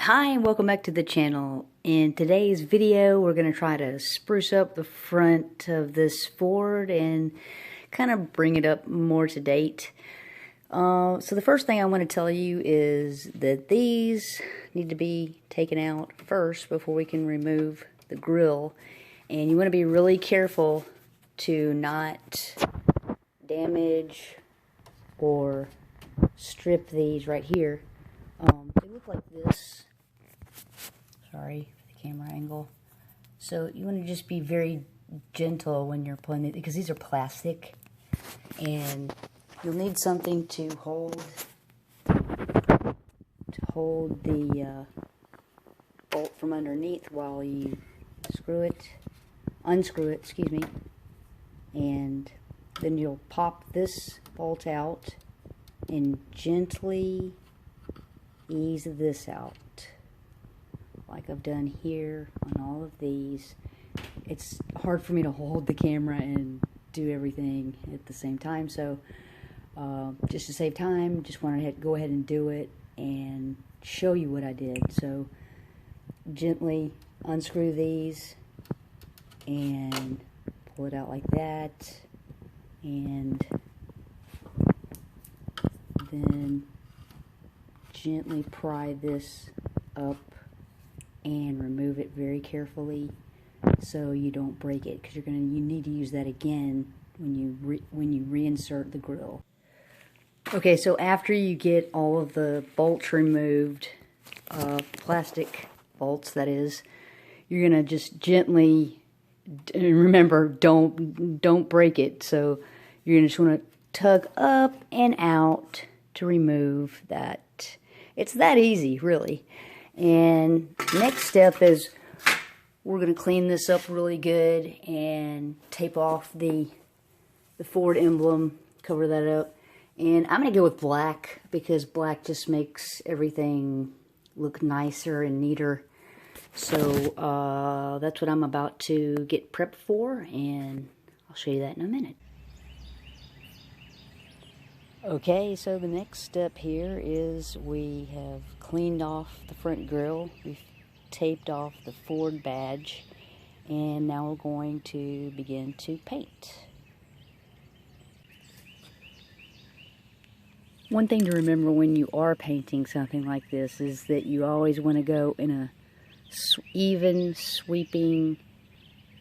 Hi and welcome back to the channel. In today's video we're going to try to spruce up the front of this Ford and kind of bring it up more to date. So the first thing I want to tell you is that these need to be taken out first before we can remove the grill. And you want to be really careful to not damage or strip these right here. They look like this. Sorry for the camera angle. So you want to just be very gentle when you're pulling it, because these are plastic, and you'll need something to hold the bolt from underneath while you unscrew it, excuse me, and then you'll pop this bolt out and gently ease this out, like I've done here on all of these. It's hard for me to hold the camera and do everything at the same time, so just to save time, just wanted to go ahead and do it and show you what I did. So gently unscrew these and pull it out like that, and then gently pry this up and remove it very carefully so you don't break it, because you need to use that again when you reinsert the grill. Okay, so after you get all of the bolts removed, plastic bolts that is, you're gonna just gently, remember, don't break it. So you're gonna just want to tug up and out to remove that. It's that easy, really. And next step is we're going to clean this up really good and tape off the Ford emblem, cover that up. And I'm going to go with black, because black just makes everything look nicer and neater. So that's what I'm about to get prepped for, and I'll show you that in a minute. Okay, so the next step here is we have cleaned off the front grille, we've taped off the Ford badge, and now we're going to begin to paint. One thing to remember when you are painting something like this is that you always want to go in a even sweeping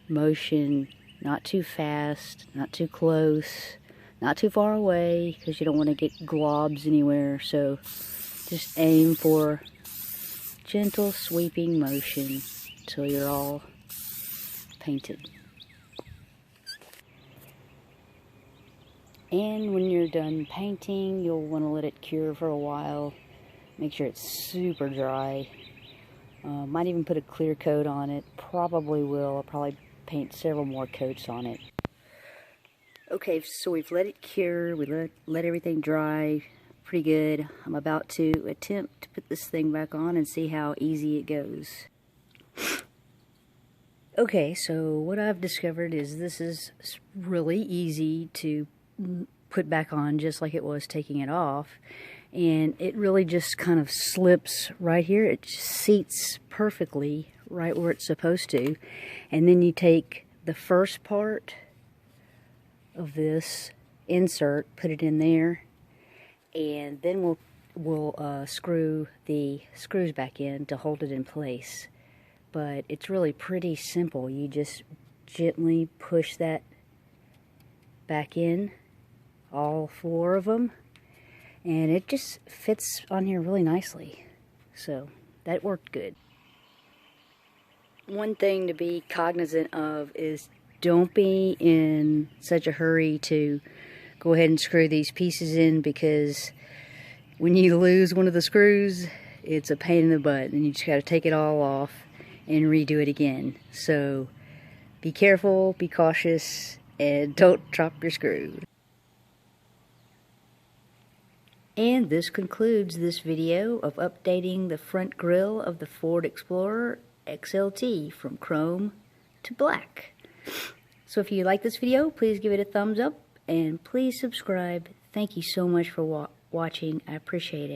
motion, not too fast, not too close, not too far away, because you don't want to get globs anywhere. So just aim for gentle sweeping motion till you're all painted. And when you're done painting, you'll want to let it cure for a while. Make sure it's super dry. Might even put a clear coat on it. Probably will. I'll probably paint several more coats on it. Okay, so we've let it cure, we let everything dry pretty good. I'm about to attempt to put this thing back on and see how easy it goes. Okay, so what I've discovered is this is really easy to put back on, just like it was taking it off. And it really just kind of slips right here. It just seats perfectly right where it's supposed to. And then you take the first part of this insert, put it in there, and then we'll screw the screws back in to hold it in place. But it's really pretty simple. You just gently push that back in, all 4 of them, and it just fits on here really nicely. So that worked good. One thing to be cognizant of is don't be in such a hurry to go ahead and screw these pieces in, because when you lose one of the screws, it's a pain in the butt, and you just got to take it all off and redo it again. So be careful, be cautious, and don't drop your screw. And this concludes this video of updating the front grille of the Ford Explorer XLT from chrome to black. So if you like this video, please give it a thumbs up and please subscribe. Thank you so much for watching. I appreciate it.